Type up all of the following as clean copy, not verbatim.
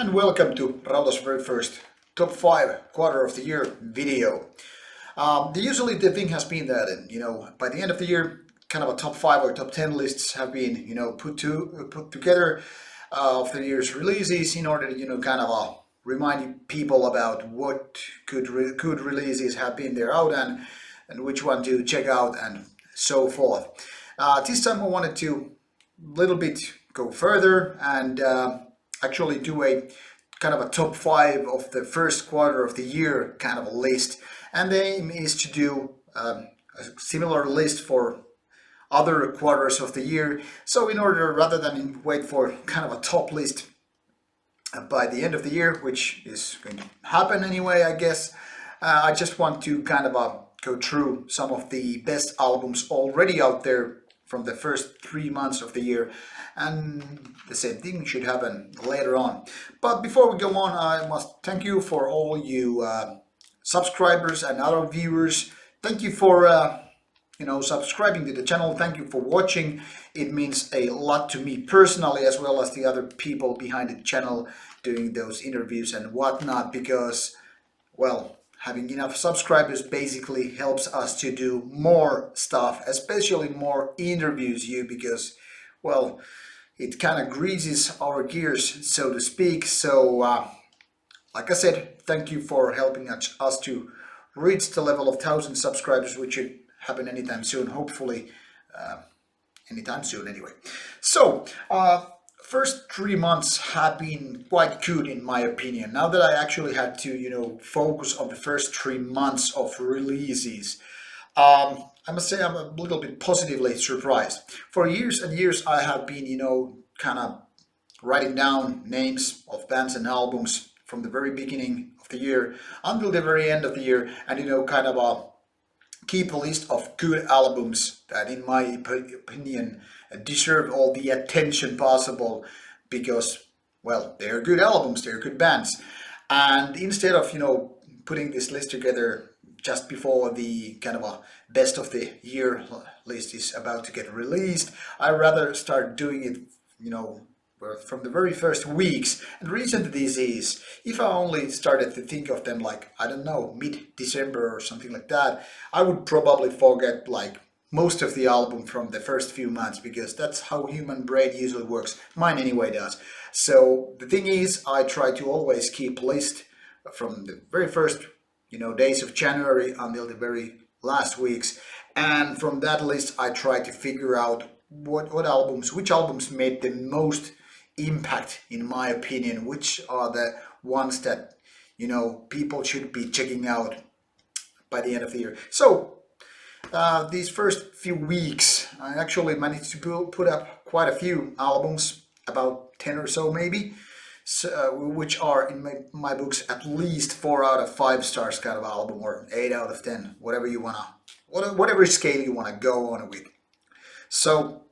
And welcome to Rauta's very first top 5 quarter of the year video. Usually the thing has been that, by the end of the year, kind of a top 5 or top 10 lists have been, put together of the year's releases in order to, kind of remind people about what good releases have been there out and which one to check out and so forth. This time I wanted to little bit go further and actually do a kind of a top 5 of the first quarter of the year kind of a list, and the aim is to do a similar list for other quarters of the year. So in order, rather than wait for kind of a top list by the end of the year, which is going to happen anyway, I guess, I just want to kind of go through some of the best albums already out there from the first 3 months of the year, and the same thing should happen later on. But before we go on, I must thank you for all you subscribers and other viewers. Thank you for subscribing to the channel. Thank you for watching. It means a lot to me personally, as well as the other people behind the channel doing those interviews and whatnot, because, well, having enough subscribers basically helps us to do more stuff, especially more interviews because, well, it kind of greases our gears, so to speak. So, like I said, thank you for helping us to reach the level of 1,000 subscribers, which should happen anytime soon, hopefully anytime soon anyway. So, first 3 months have been quite good in my opinion. Now that I actually had to, focus on the first 3 months of releases, I must say I'm a little bit positively surprised. For years and years I have been, kind of writing down names of bands and albums from the very beginning of the year until the very end of the year, and, kind of keep a list of good albums that, in my opinion, deserve all the attention possible because, well, they're good albums, they're good bands. And instead of, putting this list together just before the kind of a best of the year list is about to get released, I rather start doing it, from the very first weeks. And the reason to this is, if I only started to think of them like, I don't know, mid-December or something like that, I would probably forget like most of the album from the first few months, because that's how human brain usually works. Mine anyway does. So the thing is, I try to always keep a list from the very first, days of January until the very last weeks. And from that list, I try to figure out which albums made the most impact in my opinion, which are the ones that, people should be checking out by the end of the year. So these first few weeks, I actually managed to put up quite a few albums, about 10 or so maybe, which are in my books at least 4 out of 5 stars kind of album, or 8 out of 10, whatever you whatever scale you wanna go on with. So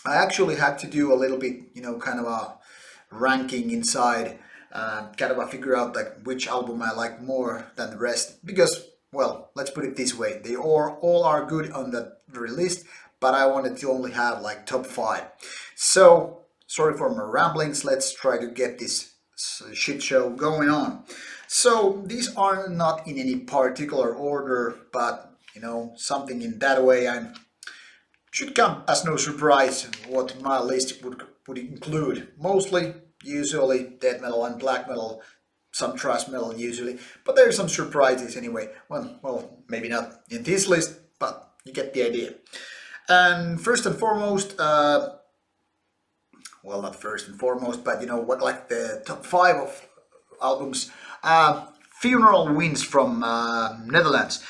I actually had to do a little bit, kind of a ranking inside, kind of a figure out like which album I like more than the rest, because, well, let's put it this way, they all are good on that very list, but I wanted to only have like top 5. So, sorry for my ramblings, let's try to get this shit show going on. So, these are not in any particular order, but, something in that way should come as no surprise what my list would include. Mostly, usually, death metal and black metal, some thrash metal usually, but there are some surprises anyway. Well, maybe not in this list, but you get the idea. And first and foremost, well, not first and foremost, but what, like the top 5 of albums, Funeral Winds from Netherlands.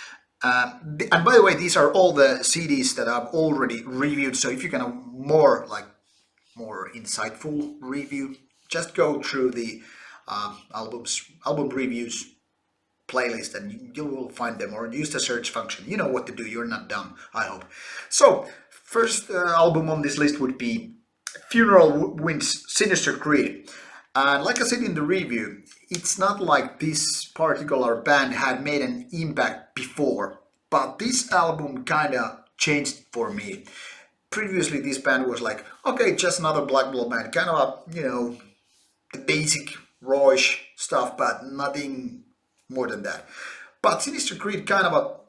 And by the way, these are all the CDs that I've already reviewed, so if you're gonna more insightful review, just go through the album reviews playlist and you will find them, or use the search function. You know what to do, you're not dumb, I hope. So, first album on this list would be Funeral Winds' Sinister Creed. And like I said in the review, it's not like this particular band had made an impact before, but this album kinda changed for me. Previously this band was like, okay, just another black metal band, kind of a, the basic rawish stuff, but nothing more than that. But Sinister Creed kind of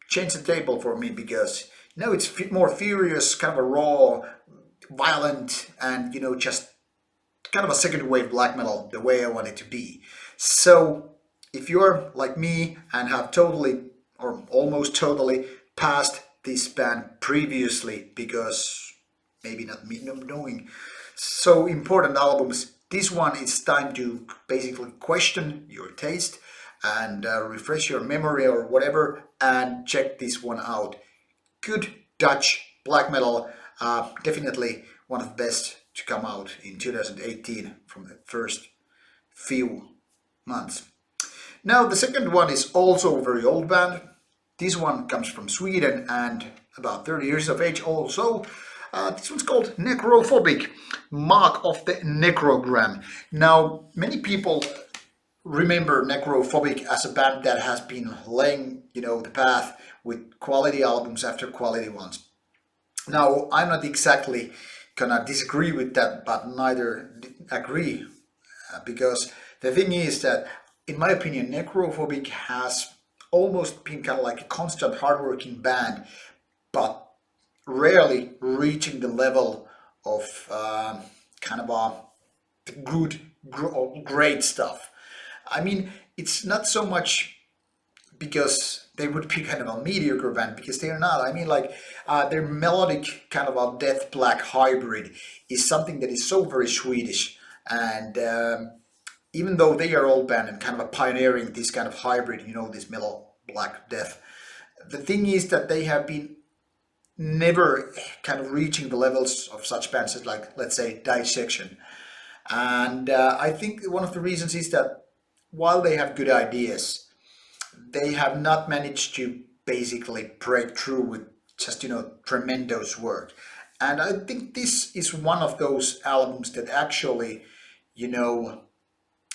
changed the table for me because now it's more furious, kind of a raw, violent, and just kind of a second wave black metal the way I want it to be. So if you're like me and have totally or almost totally passed this band previously because maybe not me knowing so important albums, this one is time to basically question your taste and refresh your memory or whatever and check this one out. Good Dutch black metal, definitely one of the best to come out in 2018 from the first few months. Now the second one is also a very old band. This one comes from Sweden and about 30 years of age also. This one's called Necrophobic, Mark of the Necrogram. Now many people remember Necrophobic as a band that has been laying the path with quality albums after quality ones. Now I'm not exactly gonna disagree with that, but neither agree because the thing is that, in my opinion, Necrophobic has almost been kind of like a constant hardworking band, but rarely reaching the level of kind of a good, great stuff. I mean, it's not so much because they would be kind of a mediocre band, because they're not. I mean, like their melodic kind of a death black hybrid is something that is so very Swedish, and even though they are old band and kind of a pioneering this kind of hybrid, this mellow black death, the thing is that they have been never kind of reaching the levels of such bands as, like, let's say, Dissection. And I think one of the reasons is that while they have good ideas, they have not managed to basically break through with just tremendous work. And I think this is one of those albums that actually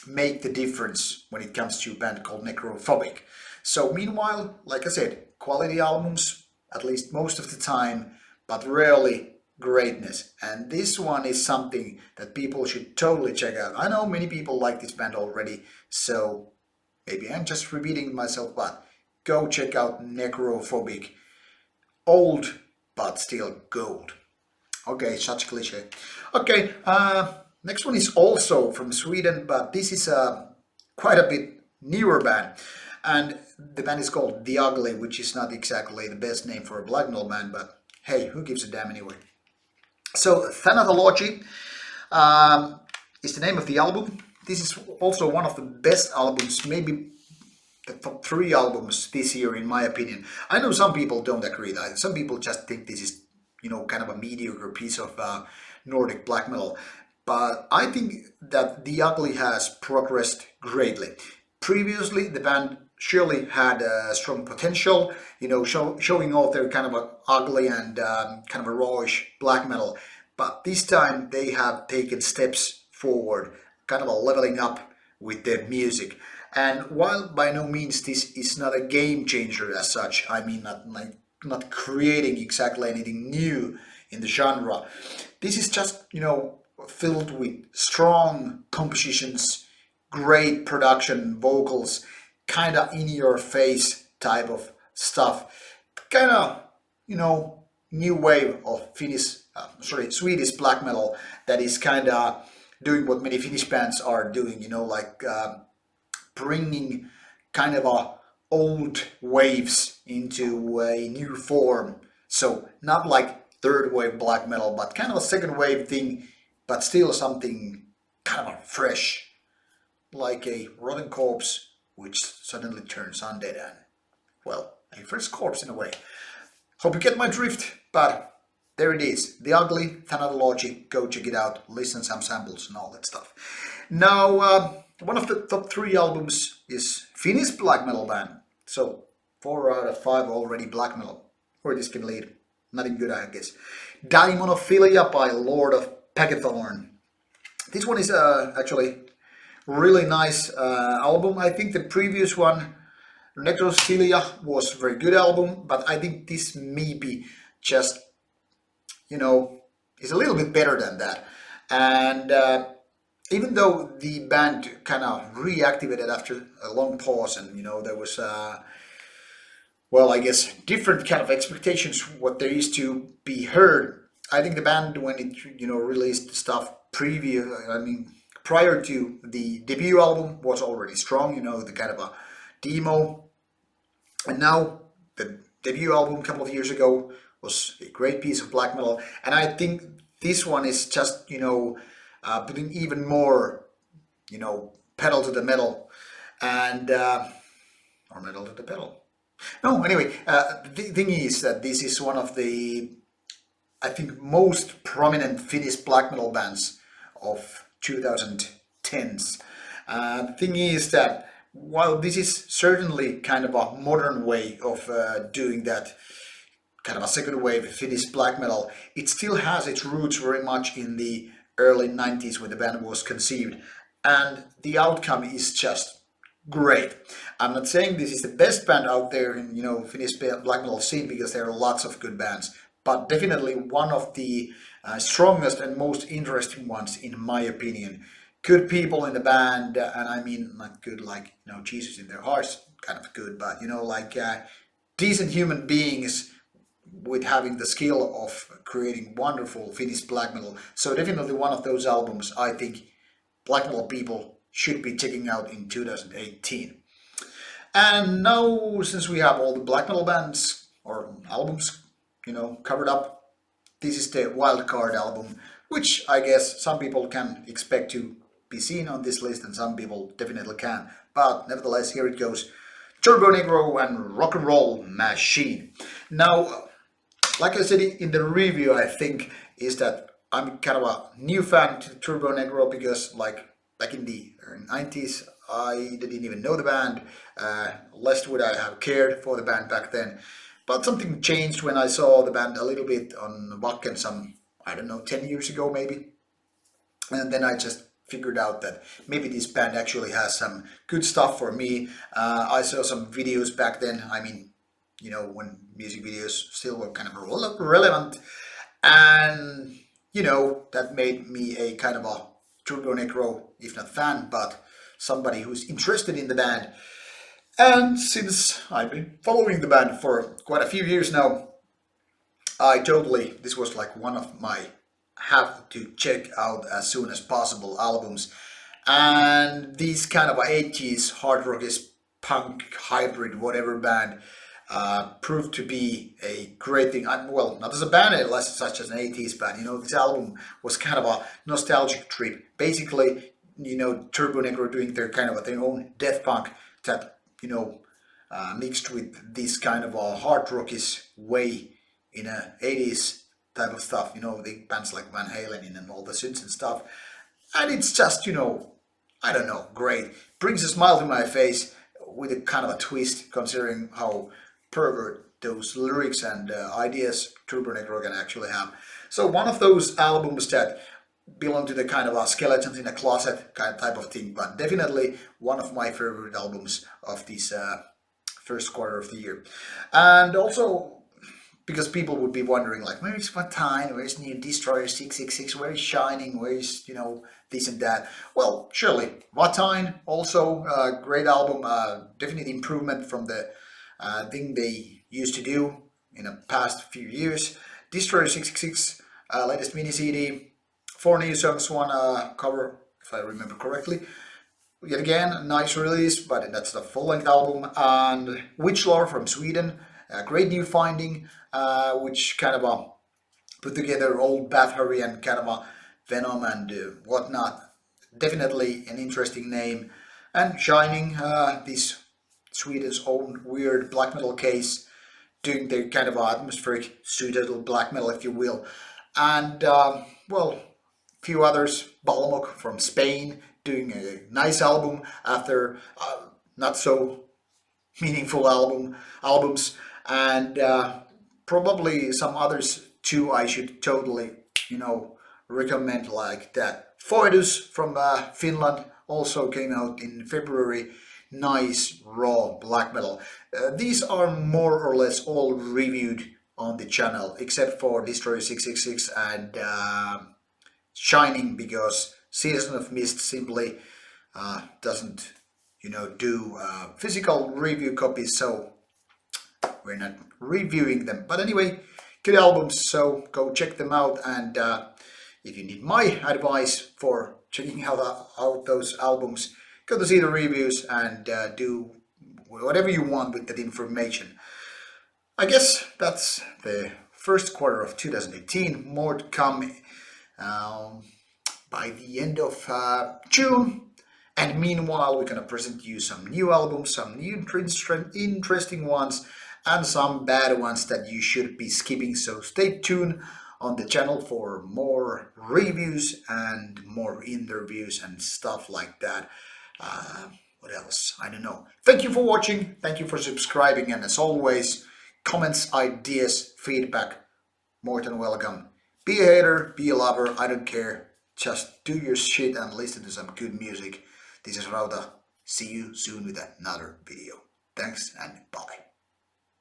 make the difference when it comes to a band called Necrophobic. So meanwhile, like I said, quality albums at least most of the time, but rarely greatness. And this one is something that people should totally check out. I know many people like this band already, so maybe I'm just repeating myself, but go check out Necrophobic. Old, but still gold. Okay, such cliche. Okay, next one is also from Sweden, but this is quite a bit newer band. And the band is called The Ugly, which is not exactly the best name for a black metal band, but hey, who gives a damn anyway? So, Thanatology is the name of the album. This is also one of the best albums, maybe the top 3 albums this year, in my opinion. I know some people don't agree with that. Some people just think this is, kind of a mediocre piece of Nordic black metal. But I think that The Ugly has progressed greatly. Previously, the band surely had a strong potential, showing off their kind of a ugly and kind of a rawish black metal. But this time they have taken steps forward, kind of a leveling up with their music. And while by no means this is not a game changer as such, I mean not creating exactly anything new in the genre, this is just filled with strong compositions, great production, vocals, kind of in your face type of stuff, kind of new wave of Swedish black metal that is kind of doing what many Finnish bands are doing, like bringing kind of old waves into a new form. So not like third wave black metal, but kind of a second wave thing, but still something kind of fresh, like a rotten corpse which suddenly turns undead, and, well, a fresh corpse in a way. Hope you get my drift, but there it is. The Ugly, Thanatology, go check it out, listen some samples and all that stuff. Now, one of the top 3 albums is Finnish black metal band. So 4 out of 5 already black metal. Where this can lead, nothing good, I guess. Daemonophilia by Lord of Pagathorn. This one is actually really nice album. I think the previous one, Necrophilia, was a very good album, but I think this maybe just, is a little bit better than that. And even though the band kind of reactivated after a long pause, and there was well, I guess different kind of expectations what there is to be heard. I think the band when it released stuff prior to the debut album was already strong. The kind of a demo, and now the debut album a couple of years ago was a great piece of black metal, and I think this one is just putting even more pedal to the metal, and or metal to the pedal. No, anyway, the thing is that this is one of the, I think, most prominent Finnish black metal bands of 2010s. The thing is that while this is certainly kind of a modern way of doing that, kind of a second wave Finnish black metal, it still has its roots very much in the early 90s when the band was conceived. And the outcome is just great. I'm not saying this is the best band out there in Finnish black metal scene, because there are lots of good bands, but definitely one of the strongest and most interesting ones in my opinion. Good people in the band, and I mean not good like Jesus in their hearts kind of good, but like decent human beings with having the skill of creating wonderful Finnish black metal. So definitely one of those albums I think black metal people should be checking out in 2018. And now, since we have all the black metal bands or albums, covered up, this is the wildcard album, which I guess some people can expect to be seen on this list, and some people definitely can. But nevertheless, here it goes: Turbo Negro and Rock and Roll Machine. Now, like I said in the review, I think is that I'm kind of a new fan to Turbo Negro, because like back in the 90s, I didn't even know the band. Less would I have cared for the band back then. But something changed when I saw the band a little bit on Wacken some, I don't know, 10 years ago maybe. And then I just figured out that maybe this band actually has some good stuff for me. I saw some videos back then. I mean, when music videos still were kind of relevant. And, that made me a kind of a Turbo Negro, if not fan, but somebody who's interested in the band. And since I've been following the band for quite a few years now, this was like one of my have to check out as soon as possible albums. And these kind of 80s hard rockish punk hybrid whatever band proved to be a great thing. Well, not as a band, less such as an 80s band. This album was kind of a nostalgic trip. Basically, Turbo Negro doing their kind of their own death punk that mixed with this kind of a hard rockish way in a 80s type of stuff. The bands like Van Halen and all the synths and stuff. And it's just, I don't know, great. Brings a smile to my face with a kind of a twist, considering how pervert those lyrics and ideas Turbo Negro can actually have. So one of those albums that belong to the kind of a skeletons in a closet kind of type of thing, but definitely one of my favorite albums of this first quarter of the year. And also, because people would be wondering, like, where's Vatine, where's New Destroyer 666, where's Shining, where's, this and that. Well, surely, Vatine, also a great album, definite improvement from the thing they used to do in the past few years. Destroyer 666, latest mini CD, 4 new songs, one cover, if I remember correctly. Yet again, a nice release, but that's the full-length album. And Witchlore from Sweden, a great new finding, which kind of put together old Bathory and kind of a Venom and whatnot. Definitely an interesting name. And Shining, this Sweden's own weird black metal case, doing their kind of atmospheric pseudo black metal, if you will. And, well, few others, Balmok from Spain, doing a nice album after not so meaningful albums, and probably some others too I should totally recommend, like that. Foedus from Finland also came out in February. Nice raw black metal. These are more or less all reviewed on the channel, except for Destroyer 666 and Shining, because Season of Mist simply doesn't, do physical review copies, so we're not reviewing them. But anyway, good albums, so go check them out. And if you need my advice for checking out those albums, go to see the reviews and do whatever you want with that information. I guess that's the first quarter of 2018. More to come um, by the end of June. And meanwhile, we're going to present you some new albums, some new interesting ones, and some bad ones that you should be skipping. So stay tuned on the channel for more reviews and more interviews and stuff like that. What else? I don't know. Thank you for watching. Thank you for subscribing. And as always, comments, ideas, feedback, more than welcome. Be a hater, be a lover, I don't care. Just do your shit and listen to some good music. This is Rauta. See you soon with another video. Thanks and bye.